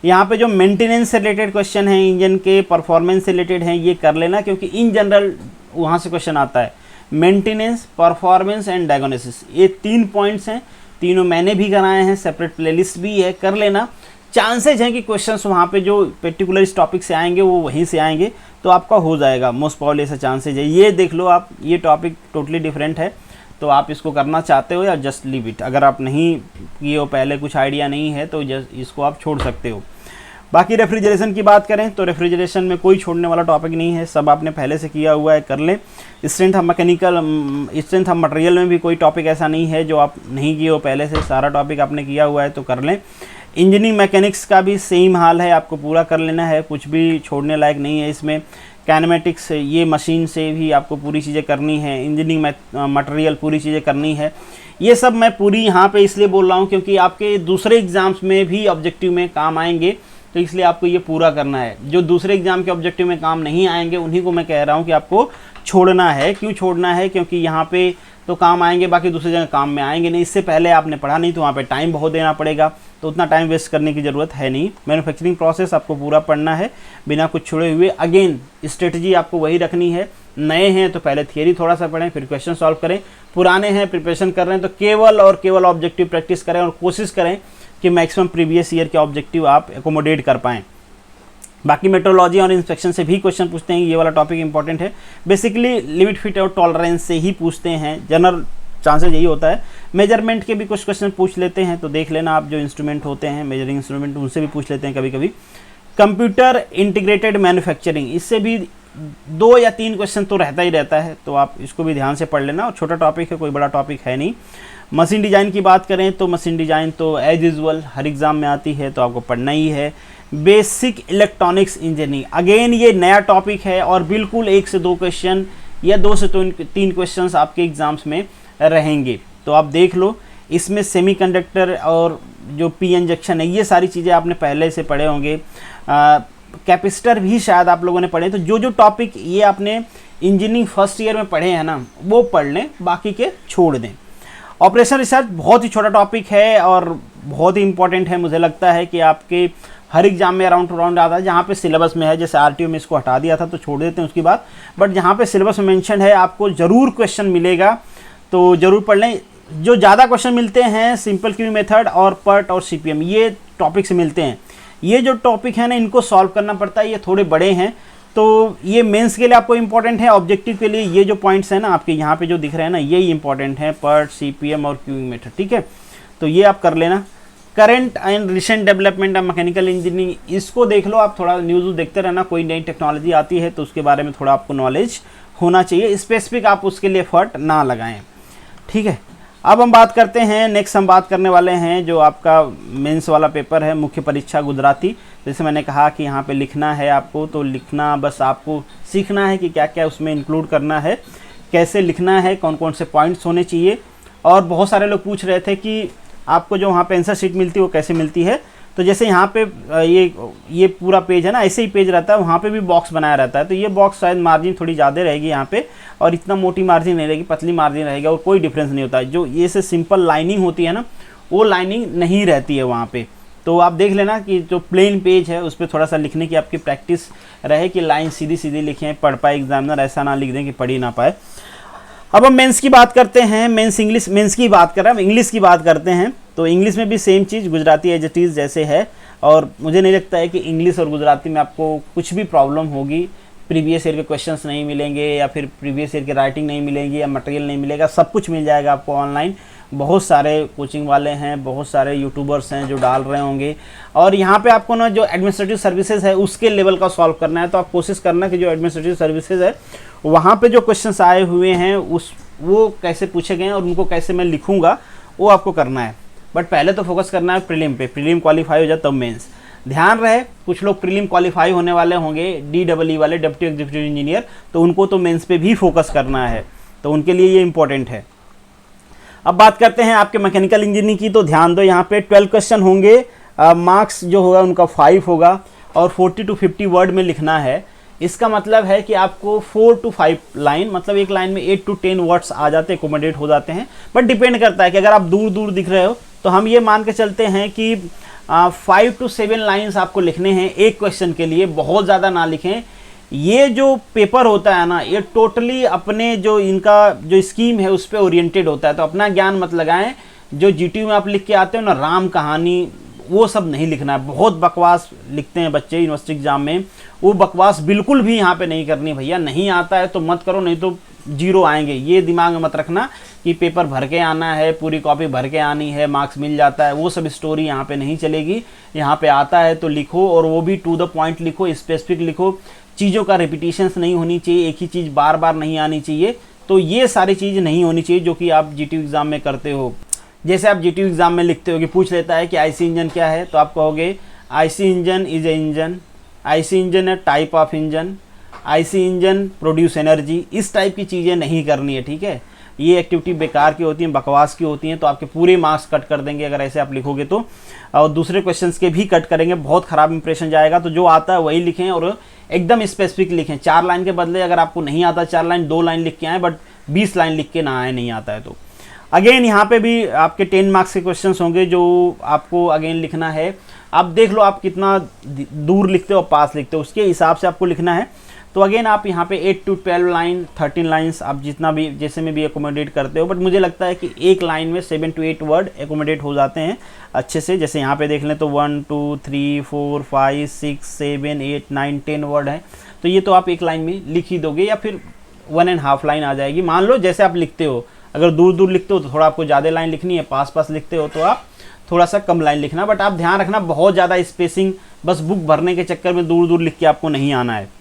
यहाँ पे जो मेंटेनेंस से रिलेटेड क्वेश्चन हैं, इंजन के परफॉर्मेंस से रिलेटेड हैं, ये कर लेना, क्योंकि इन जनरल वहाँ से क्वेश्चन आता है। मेंटेनेंस, परफॉर्मेंस एंड डायग्नोसिस, ये 3 पॉइंट्स हैं, तीनों मैंने भी कराए हैं, सेपरेट प्लेलिस्ट भी है, कर लेना। चांसेज हैं कि क्वेश्चंस वहाँ पे जो पर्टिकुलर इस टॉपिक से आएंगे वो वहीं से आएंगे, तो आपका हो जाएगा, मोस्ट प्रॉब्ली ऐसा चांसेज है। ये देख लो आप, ये टॉपिक टोटली डिफरेंट है, तो आप इसको करना चाहते हो या जस्ट लीव इट। अगर आप नहीं किए हो पहले, कुछ आइडिया नहीं है, तो जस्ट इसको आप छोड़ सकते हो। बाकी रेफ्रिजरेशन की बात करें तो रेफ्रिजरेशन में कोई छोड़ने वाला टॉपिक नहीं है, सब आपने पहले से किया हुआ है, कर लें। Strength of mechanical, strength of material में भी कोई टॉपिक ऐसा नहीं है जो आप नहीं किए हो पहले से, सारा टॉपिक आपने किया हुआ है, तो कर लें। इंजीनियरिंग मैकेनिक्स का भी सेम हाल है, आपको पूरा कर लेना है, कुछ भी छोड़ने लायक नहीं है इसमें। कैनेमेटिक्स, ये मशीन से भी आपको पूरी चीज़ें करनी है, इंजीनियरिंग मटेरियल पूरी चीज़ें करनी है। ये सब मैं पूरी यहाँ पे इसलिए बोल रहा हूँ क्योंकि आपके दूसरे एग्ज़ाम्स में भी ऑब्जेक्टिव में काम आएंगे, तो इसलिए आपको ये पूरा करना है। जो दूसरे एग्जाम के ऑब्जेक्टिव में काम नहीं आएंगे उन्हीं को मैं कह रहा हूँ कि आपको छोड़ना है। क्यों छोड़ना है? क्योंकि यहाँ पे तो काम आएंगे, बाकी दूसरी जगह काम में आएंगे नहीं। इससे पहले आपने पढ़ा नहीं तो वहाँ पे टाइम बहुत देना पड़ेगा, तो उतना टाइम वेस्ट करने की ज़रूरत है नहीं। मैन्युफैक्चरिंग प्रोसेस आपको पूरा पढ़ना है बिना कुछ छोड़े हुए। अगेन स्ट्रेटजी आपको वही रखनी है। नए हैं तो पहले थियरी थोड़ा सा पढ़ें, फिर क्वेश्चन सॉल्व करें। पुराने हैं, प्रिपरेशन कर रहे हैं, तो केवल और केवल ऑब्जेक्टिव प्रैक्टिस करें और कोशिश करें कि मैक्सिमम प्रीवियस ईयर के ऑब्जेक्टिव आप एकोमोडेट कर पाएँ। बाकी मेट्रोलॉजी और इंस्पेक्शन से भी क्वेश्चन पूछते हैं, ये वाला टॉपिक इंपॉर्टेंट है। बेसिकली लिमिट, फिट और टॉलरेंस से ही पूछते हैं, जनरल चांसेस यही होता है। मेजरमेंट के भी कुछ क्वेश्चन पूछ लेते हैं, तो देख लेना आप, जो इंस्ट्रूमेंट होते हैं मेजरिंग इंस्ट्रूमेंट, उनसे भी पूछ लेते हैं कभी कभी। कंप्यूटर इंटीग्रेटेड मैन्युफैक्चरिंग, इससे भी 2 या 3 क्वेश्चन तो रहता ही रहता है, तो आप इसको भी ध्यान से पढ़ लेना। और छोटा टॉपिक है, कोई बड़ा टॉपिक है नहीं। मशीन डिज़ाइन की बात करें तो मशीन डिज़ाइन तो एज यूजुअल हर एग्ज़ाम में आती है, तो आपको पढ़ना ही है। बेसिक इलेक्ट्रॉनिक्स इंजीनियरिंग, अगेन ये नया टॉपिक है और बिल्कुल 1 से 2 क्वेश्चन या 2 से 3 क्वेश्चंस आपके एग्ज़ाम्स में रहेंगे, तो आप देख लो। इसमें सेमीकंडक्टर और जो पी इंजेक्शन है, ये सारी चीज़ें आपने पहले से पढ़े होंगे। कैपेसिटर भी शायद आप लोगों ने पढ़े, तो जो टॉपिक ये आपने इंजीनियरिंग फर्स्ट ईयर में पढ़े हैं ना, वो पढ़ लें, बाकी के छोड़ दें। ऑपरेशन रिसर्च बहुत ही छोटा टॉपिक है और बहुत ही इंपॉर्टेंट है। मुझे लगता है कि आपके हर एग्जाम में राउंड टू राउंड आता है। जहाँ पे सिलेबस में है, जैसे आरटीओ में इसको हटा दिया था तो छोड़ देते हैं उसकी बात, बट जहाँ पे सिलेबस में मेंशन है आपको ज़रूर क्वेश्चन मिलेगा, तो ज़रूर पढ़ लें। जो ज़्यादा क्वेश्चन मिलते हैं सिंपल क्यूइंग मेथड और पर्ट और सीपीएम, ये टॉपिक से मिलते हैं। ये जो टॉपिक है ना, इनको सॉल्व करना पड़ता है, ये थोड़े बड़े हैं, तो ये मेंस के लिए आपको इंपॉर्टेंट है। ऑब्जेक्टिव के लिए ये जो पॉइंट्स हैं ना आपके यहाँ पे जो दिख रहे हैं ना, यही इंपॉर्टेंट है, पर्ट, सीपीएम और क्यूइंग मेथड, ठीक है। तो ये आप कर लेना। Current and recent development of mechanical engineering, इसको देख लो आप, थोड़ा न्यूज़ देखते रहना, कोई नई टेक्नोलॉजी आती है तो उसके बारे में थोड़ा आपको नॉलेज होना चाहिए, स्पेसिफिक आप उसके लिए एफर्ट ना लगाएं, ठीक है। अब हम बात करते हैं, नेक्स्ट हम बात करने वाले हैं जो आपका मेंस वाला पेपर है, मुख्य परीक्षा गुजराती। जैसे मैंने कहा कि यहाँ पे लिखना है आपको, तो लिखना बस आपको सीखना है कि क्या क्या उसमें इंक्लूड करना है, कैसे लिखना है, कौन कौन से पॉइंट्स होने चाहिए। और बहुत सारे लोग पूछ रहे थे कि आपको जो वहाँ पे आंसर शीट मिलती है वो कैसे मिलती है। तो जैसे यहाँ पे ये पूरा पेज है ना, ऐसे ही पेज रहता है, वहाँ पे भी बॉक्स बनाया रहता है। तो ये बॉक्स शायद मार्जिन थोड़ी ज़्यादा रहेगी यहाँ पे, और इतना मोटी मार्जिन नहीं रहेगी, पतली मार्जिन रहेगी, और कोई डिफरेंस नहीं होता है। जो ये से सिंपल लाइनिंग होती है ना, वो लाइनिंग नहीं रहती है वहाँ पे। तो आप देख लेना कि जो प्लेन पेज है उस पर थोड़ा सा लिखने की आपकी प्रैक्टिस रहे कि लाइन सीधी सीधी लिखें, पढ़ पाए एग्जामिनर, ऐसा ना लिख दें कि पढ़ ही ना पाए। अब हम मेंस की बात करते हैं, मेंस इंग्लिश, मेंस की बात कर रहे हैं, इंग्लिश की बात करते हैं। तो इंग्लिश में भी सेम चीज़, गुजराती एज इट इज़ जैसे है, और मुझे नहीं लगता है कि इंग्लिश और गुजराती में आपको कुछ भी प्रॉब्लम होगी। प्रीवियस ईयर के क्वेश्चंस नहीं मिलेंगे, या फिर प्रीवियस ईयर की राइटिंग नहीं मिलेगी, या मटेरियल नहीं मिलेगा, सब कुछ मिल जाएगा आपको ऑनलाइन। बहुत सारे कोचिंग वाले हैं, बहुत सारे यूट्यूबर्स हैं जो डाल रहे होंगे। और यहाँ पे आपको ना जो एडमिनिस्ट्रेटिव सर्विसेज है उसके लेवल का सॉल्व करना है, तो आप कोशिश करना कि जो एडमिनिस्ट्रेटिव सर्विसेज है वहाँ पे जो क्वेश्चंस आए हुए हैं वो कैसे पूछे गए हैं और उनको कैसे मैं लिखूँगा, वो आपको करना है। बट पहले तो फोकस करना है प्रीलिम पे, प्रीलिम क्वालिफाई हो जाए तब मेंस। ध्यान रहे कुछ लोग प्रीलिम क्वालिफाई होने वाले होंगे, DEE वाले, डिप्टी एग्जीक्यूटिव इंजीनियर, तो उनको तो मेंस पे भी फोकस करना है, तो उनके लिए ये इंपॉर्टेंट है। अब बात करते हैं आपके मैकेनिकल इंजीनियरिंग की, तो ध्यान दो यहाँ पे 12 क्वेश्चन होंगे, मार्क्स जो होगा उनका 5 होगा, और 40 to 50 वर्ड में लिखना है। इसका मतलब है कि आपको 4 to 5 लाइन, मतलब एक लाइन में 8 to 10 वर्ड्स आ जाते हैं, एकोमोडेट हो जाते हैं। बट डिपेंड करता है कि अगर आप दूर दूर दिख रहे हो तो हम ये मान के चलते हैं कि 5 to 7 लाइन्स आपको लिखने हैं एक क्वेश्चन के लिए, बहुत ज़्यादा ना लिखें। ये जो पेपर होता है ना, ये टोटली अपने जो इनका जो स्कीम है उस पर ओरिएंटेड होता है, तो अपना ज्ञान मत लगाएं। जो GTU में आप लिख के आते हो ना, राम कहानी, वो सब नहीं लिखना है। बहुत बकवास लिखते हैं बच्चे यूनिवर्सिटी एग्जाम में, वो बकवास बिल्कुल भी यहाँ पे नहीं करनी भैया। नहीं आता है तो मत करो, नहीं तो 0 आएंगे। ये दिमाग में मत रखना कि पेपर भर के आना है, पूरी कॉपी भर के आनी है, मार्क्स मिल जाता है, वो सब स्टोरी यहाँ पे नहीं चलेगी। यहाँ पे आता है तो लिखो, और वो भी टू द पॉइंट लिखो, स्पेसिफिक लिखो, चीज़ों का रिपीटिशंस नहीं होनी चाहिए, एक ही चीज़ बार बार नहीं आनी चाहिए। तो ये सारी चीज़ नहीं होनी चाहिए जो कि आप GTU एग्ज़ाम में करते हो। जैसे आप GTU एग्ज़ाम में लिखते हो कि पूछ लेता है कि IC इंजन क्या है, तो आप कहोगे IC engine is a engine, IC engine है type of engine, IC engine produce energy. इस टाइप की चीज़ें नहीं करनी है, ठीक है। ये एक्टिविटी बेकार की होती हैं, बकवास की होती हैं, तो आपके पूरे मार्क्स कट कर देंगे अगर ऐसे आप लिखोगे तो, और दूसरे क्वेश्चंस के भी कट करेंगे, बहुत ख़राब इंप्रेशन जाएगा। तो जो आता है वही लिखें और एकदम स्पेसिफिक लिखें। 4 लाइन के बदले अगर आपको नहीं आता 4 लाइन, 2 लाइन लिख के आए, बट 20 लाइन लिख के ना आए, नहीं आता है तो। अगेन यहाँ पे भी आपके 10 मार्क्स के क्वेश्चंस होंगे जो आपको अगेन लिखना है। आप देख लो आप कितना दूर लिखते हो, पास लिखते हो, उसके हिसाब से आपको लिखना है। तो अगेन आप यहाँ पे 8 to 12 लाइन, 13 लाइन्स आप जितना भी जैसे में भी एकोमोडेट करते हो, बट मुझे लगता है कि एक लाइन में 7 to 8 वर्ड एकोमोडेट हो जाते हैं अच्छे से। जैसे यहाँ पे देख लें तो 1 2 3 4 5 6 7 8 9 10 वर्ड है, तो ये तो आप एक लाइन में लिख ही दोगे, या फिर 1.5 लाइन आ जाएगी। मान लो जैसे आप लिखते हो, अगर दूर दूर लिखते हो तो थोड़ा आपको ज़्यादा लाइन लिखनी है, पास पास लिखते हो तो आप थोड़ा सा कम लाइन लिखना। बट आप ध्यान रखना बहुत ज़्यादा स्पेसिंग, बस बुक भरने के चक्कर में दूर दूर लिख के आपको नहीं आना है।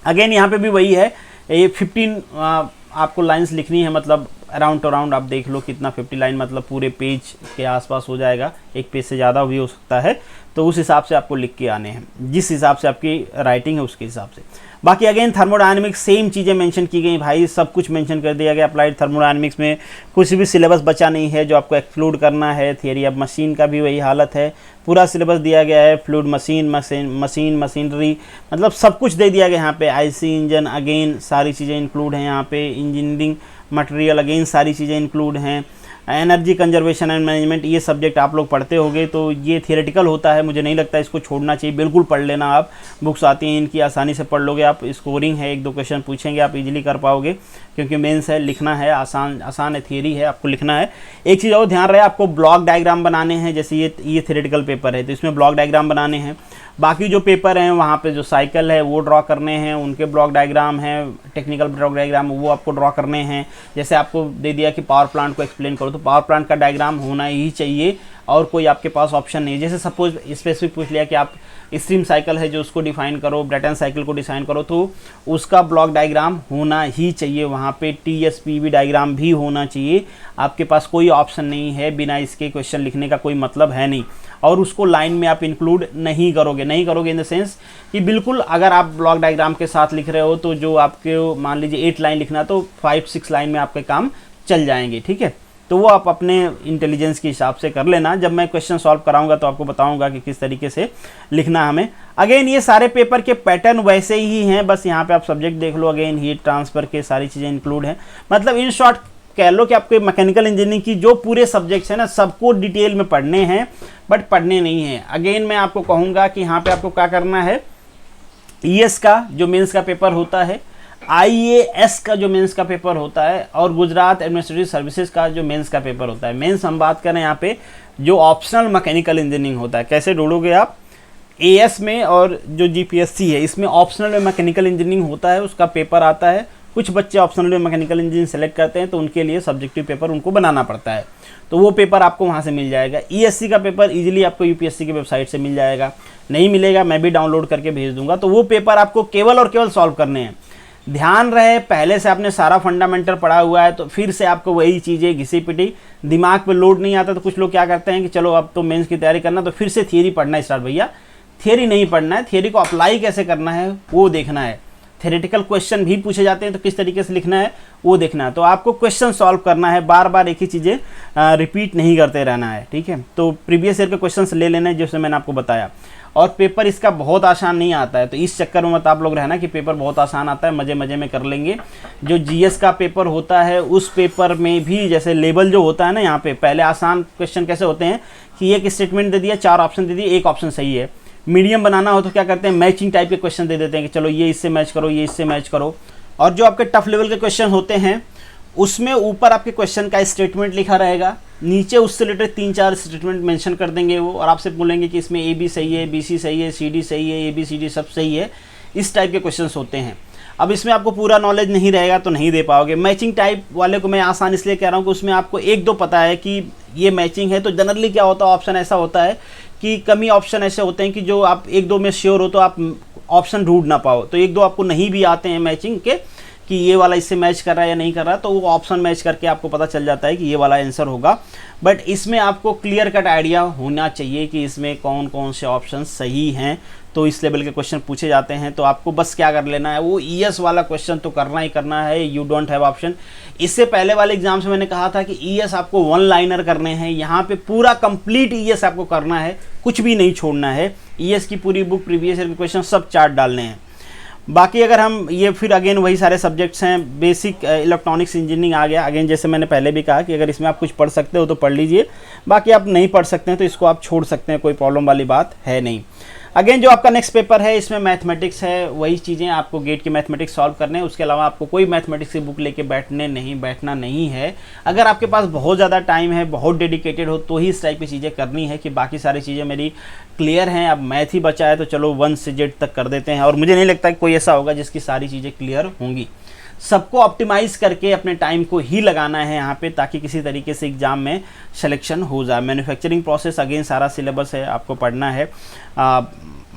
अगेन यहाँ पे भी वही है, ये 15 आपको लाइंस लिखनी है, मतलब अराउंड टू अराउंड आप देख लो कितना 50 लाइन, मतलब पूरे पेज के आसपास हो जाएगा, एक पेज से ज़्यादा भी हो सकता है। तो उस हिसाब से आपको लिख के आने हैं, जिस हिसाब से आपकी राइटिंग है उसके हिसाब से। बाकी अगेन थर्मोडायनेमिक्स सेम चीज़ें मेंशन की गई भाई, सब कुछ मेंशन कर दिया गया। अप्लाइड थर्मोडायनेमिक्स में कुछ भी सिलेबस बचा नहीं है जो आपको एक्सक्लूड करना है। थियरी ऑफ मशीन का भी वही हालत है, पूरा सिलेबस दिया गया है। फ्लूइड मशीन, मशीनरी, मतलब सब कुछ दे दिया गया यहाँ पे। IC इंजन अगेन सारी चीज़ें इंक्लूड हैं यहाँ पे। इंजीनियरिंग मटेरियल अगेन सारी चीज़ें इंक्लूड हैं। एनर्जी कंजर्वेशन एंड मैनेजमेंट, ये सब्जेक्ट आप लोग पढ़ते होंगे, तो ये थियोरेटिकल होता है, मुझे नहीं लगता इसको छोड़ना चाहिए, बिल्कुल पढ़ लेना आप। बुक्स आती हैं इनकी, आसानी से पढ़ लोगे आप, स्कोरिंग है, 1-2 क्वेश्चन पूछेंगे आप इजीली कर पाओगे, क्योंकि मेंस है, लिखना है, आसान है, थियरी है, आपको लिखना है। एक चीज़ और ध्यान रहे, आपको ब्लॉक डायग्राम बनाने हैं, जैसे ये थियोरेटिकल पेपर है तो इसमें ब्लॉक डायग्राम बनाने हैं। बाकी जो पेपर हैं वहाँ पे जो साइकिल है वो ड्रॉ करने हैं, उनके ब्लॉक डायग्राम हैं, टेक्निकल ब्लॉक डायग्राम वो आपको ड्रॉ करने हैं। जैसे आपको दे दिया कि पावर प्लांट को एक्सप्लेन करो, तो पावर प्लांट का डायग्राम होना ही चाहिए और कोई आपके पास ऑप्शन नहीं है। जैसे सपोज स्पेसिफिक पूछ लिया कि आप स्ट्रीम साइकिल है जो उसको डिफाइन करो, ब्रेटन साइकिल को डिफाइन करो, तो उसका ब्लॉक डायग्राम होना ही चाहिए, वहाँ पे TSPV डायग्राम भी होना चाहिए। आपके पास कोई ऑप्शन नहीं है, बिना इसके क्वेश्चन लिखने का कोई मतलब है नहीं। और उसको लाइन में आप इंक्लूड नहीं करोगे इन द सेंस कि बिल्कुल अगर आप ब्लॉक डायग्राम के साथ लिख रहे हो तो जो आपके मान लीजिए 8 लाइन लिखना तो 5-6 लाइन में आपके काम चल जाएंगे, ठीक है। तो वो आप अपने इंटेलिजेंस के हिसाब से कर लेना। जब मैं क्वेश्चन सॉल्व कराऊंगा तो आपको बताऊंगा कि किस तरीके से लिखना हमें। अगेन ये सारे पेपर के पैटर्न वैसे ही हैं, बस यहाँ पे आप सब्जेक्ट देख लो। अगेन हीट ट्रांसफर के सारी चीज़ें इंक्लूड हैं। मतलब इन शॉर्ट कह लो कि आपके मैकेनिकल इंजीनियरिंग की जो पूरे सब्जेक्ट्स हैं ना, सबको डिटेल में पढ़ने हैं, बट पढ़ने नहीं हैं। अगेन मैं आपको कहूँगा कि यहाँ पे आपको क्या करना है, ES का जो मेंस का पेपर होता है, IAS का जो मेंस का पेपर होता है, और गुजरात एडमिनिस्ट्रेटिव सर्विसेज का जो मेंस का पेपर होता है। मेंस हम बात करें यहाँ पे जो ऑप्शनल मैकेनिकल इंजीनियरिंग होता है, कैसे ढूंढोगे आप AS में, और जो GPSC है इसमें ऑप्शनल में मैकेनिकल इंजीनियरिंग होता है, उसका पेपर आता है। कुछ बच्चे ऑप्शनल में मैकेनिकल इंजीनियरिंग सेलेक्ट करते हैं तो उनके लिए सब्जेक्टिव पेपर उनको बनाना पड़ता है, तो वो पेपर आपको वहाँ से मिल जाएगा। ESC का पेपर इजीली आपको UPSC की वेबसाइट से मिल जाएगा, नहीं मिलेगा मैं भी डाउनलोड करके भेज दूंगा। तो वो पेपर आपको केवल और केवल सॉल्व करने हैं। ध्यान रहे, पहले से आपने सारा फंडामेंटल पढ़ा हुआ है तो फिर से आपको वही चीज़ें घिसी पिटी दिमाग पे लोड नहीं आता। तो कुछ लोग क्या करते हैं कि चलो अब तो मेंस की तैयारी करना, तो फिर से थियरी पढ़ना स्टार्ट। भैया थियरी नहीं पढ़ना है, थियरी को अप्लाई कैसे करना है वो देखना है। थ्योरेटिकल क्वेश्चन भी पूछे जाते हैं तो किस तरीके से लिखना है वो देखना है। तो आपको क्वेश्चन सॉल्व करना है, बार बार एक ही चीज़ें रिपीट नहीं करते रहना है, ठीक है। तो प्रीवियस ईयर के क्वेश्चंस ले लेने जैसे मैंने आपको बताया। और पेपर इसका बहुत आसान नहीं आता है, तो इस चक्कर में मत आप लोग रहना कि पेपर बहुत आसान आता है, मज़े मज़े में कर लेंगे। जो GS का पेपर होता है उस पेपर में भी जैसे लेवल जो होता है ना, यहाँ पे पहले आसान क्वेश्चन कैसे होते हैं कि एक स्टेटमेंट दे दिया, 4 ऑप्शन दे दिए, एक ऑप्शन सही है। मीडियम बनाना हो तो क्या करते हैं, मैचिंग टाइप के क्वेश्चन दे देते हैं कि चलो ये इससे मैच करो, ये इससे मैच करो। और जो आपके टफ लेवल के क्वेश्चन होते हैं उसमें ऊपर आपके क्वेश्चन का स्टेटमेंट लिखा रहेगा, नीचे उससे रिलेटेड 3-4 स्टेटमेंट मेंशन कर देंगे वो, और आपसे बोलेंगे कि इसमें AB सही है, BC सही है, CD सही है, ABCD सब सही है। इस टाइप के क्वेश्चंस होते हैं। अब इसमें आपको पूरा नॉलेज नहीं रहेगा तो नहीं दे पाओगे। मैचिंग टाइप वाले को मैं आसान इसलिए कह रहा हूँ कि उसमें आपको 1-2 पता है कि ये मैचिंग है। तो जनरली क्या होता है, ऑप्शन ऐसा होता है कि कमी ऑप्शन ऐसे होते हैं कि जो आप 1-2 में श्योर हो तो आप ऑप्शन ढूंढ ना पाओ। तो 1-2 आपको नहीं भी आते हैं मैचिंग के कि ये वाला इससे मैच कर रहा है या नहीं कर रहा, तो वो ऑप्शन मैच करके आपको पता चल जाता है कि ये वाला आंसर होगा। बट इसमें आपको क्लियर कट आइडिया होना चाहिए कि इसमें कौन कौन से ऑप्शन सही हैं। तो इस लेवल के क्वेश्चन पूछे जाते हैं तो आपको बस क्या कर लेना है, वो ES वाला क्वेश्चन तो करना ही करना है, यू डोंट हैव ऑप्शन। इससे पहले वाले एग्जाम से मैंने कहा था कि ES आपको 1 लाइनर करने हैं, यहाँ पे पूरा कंप्लीट ES आपको करना है, कुछ भी नहीं छोड़ना है। ES की पूरी बुक, प्रीवियस ईयर के क्वेश्चन सब चार्ट डालने हैं। बाकी अगर हम ये फिर अगेन वही सारे सब्जेक्ट्स हैं, बेसिक इलेक्ट्रॉनिक्स इंजीनियरिंग आ गया। अगेन जैसे मैंने पहले भी कहा कि अगर इसमें आप कुछ पढ़ सकते हो तो पढ़ लीजिए, बाकी आप नहीं पढ़ सकते हैं तो इसको आप छोड़ सकते हैं, कोई प्रॉब्लम वाली बात है नहीं। अगेन जो आपका नेक्स्ट पेपर है इसमें मैथमेटिक्स है, वही चीज़ें आपको गेट के मैथमेटिक्स सॉल्व करने हैं। उसके अलावा आपको कोई मैथमेटिक्स की बुक लेके बैठना नहीं है। अगर आपके पास बहुत ज़्यादा टाइम है, बहुत डेडिकेटेड हो तो ही इस टाइप की चीज़ें करनी है कि बाकी सारी चीज़ें मेरी क्लियर हैं। अब मैथ ही बचा है तो चलो 1 से Z तक कर देते हैं, और मुझे नहीं लगता कि कोई ऐसा होगा जिसकी सारी चीज़ें क्लियर होंगी। सबको ऑप्टिमाइज़ करके अपने टाइम को ही लगाना है यहाँ पे, ताकि किसी तरीके से एग्ज़ाम में सिलेक्शन हो जाए। मैन्युफैक्चरिंग प्रोसेस अगेन सारा सिलेबस है, आपको पढ़ना है।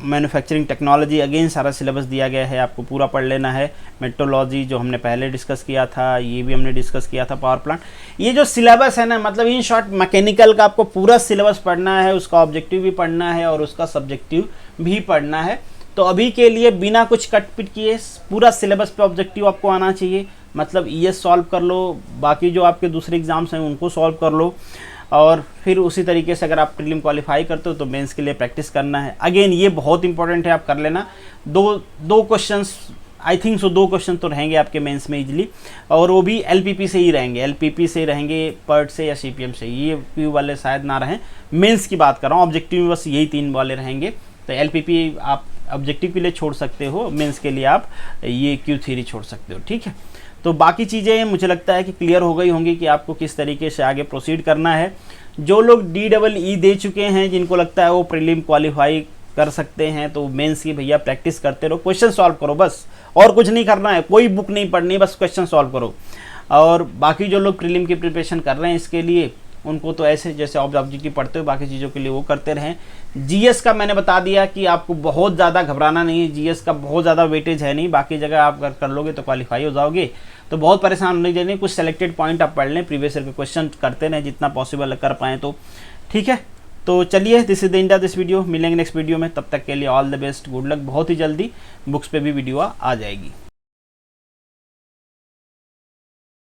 मैन्युफैक्चरिंग टेक्नोलॉजी अगेन सारा सिलेबस दिया गया है, आपको पूरा पढ़ लेना है। मेट्रोलॉजी जो हमने पहले डिस्कस किया था, ये भी हमने डिस्कस किया था। पावर प्लांट, ये जो सिलेबस है ना, मतलब इन शॉर्ट मैकेनिकल का आपको पूरा सिलेबस पढ़ना है, उसका ऑब्जेक्टिव भी पढ़ना है और उसका सब्जेक्टिव भी पढ़ना है। तो अभी के लिए बिना कुछ कटपिट किए पूरा सिलेबस पे ऑब्जेक्टिव आपको आना चाहिए। मतलब ES सॉल्व कर लो, बाकी जो आपके दूसरे एग्जाम्स हैं उनको सॉल्व कर लो, और फिर उसी तरीके से अगर आप प्रीलिम क्वालिफाई करते हो तो मेंस के लिए प्रैक्टिस करना है। अगेन ये बहुत इंपॉर्टेंट है, आप कर लेना। दो questions I think so 2 question तो रहेंगे आपके मेंस में इजीली, और वो भी एलपीपी से ही रहेंगे, एलपीपी से रहेंगे, पर्ट से या सीपीएम से, ये पीयू वाले शायद ना रहें। मेंस की बात कर रहा हूँ, ऑब्जेक्टिव में बस यही 3 वाले रहेंगे। तो एलपीपी आप ऑब्जेक्टिव के लिए छोड़ सकते हो, मेंस के लिए आप ये क्यू थ्योरी छोड़ सकते हो, ठीक है। तो बाकी चीज़ें मुझे लगता है कि क्लियर हो गई होंगी कि आपको किस तरीके से आगे प्रोसीड करना है। जो लोग DEE दे चुके हैं, जिनको लगता है वो प्रीलिम क्वालिफाई कर सकते हैं, तो मेंस की भैया प्रैक्टिस करते रहो, क्वेश्चन सॉल्व करो बस, और कुछ नहीं करना है, कोई बुक नहीं पढ़नी, बस क्वेश्चन सॉल्व करो। और बाकी जो लोग प्रीलिम की प्रिपरेशन कर रहे हैं इसके लिए, उनको तो ऐसे जैसे ऑब्जेक्टिव पढ़ते हो, बाकी चीज़ों के लिए वो करते रहें। जीएस का मैंने बता दिया कि आपको बहुत ज़्यादा घबराना नहीं है, जीएस का बहुत ज़्यादा वेटेज है नहीं, बाकी जगह आप कर लोगे तो क्वालिफाई हो जाओगे, तो बहुत परेशान होने देने, कुछ सेलेक्टेड पॉइंट आप पढ़ लें, प्रीवियस ईयर के क्वेश्चन करते रहें जितना पॉसिबल कर पाएँ तो, ठीक है। तो चलिए, this is the end of this video, मिलेंगे नेक्स्ट वीडियो में, तब तक के लिए all the best, good luck. बहुत ही जल्दी बुक्स पे भी वीडियो आ जाएगी।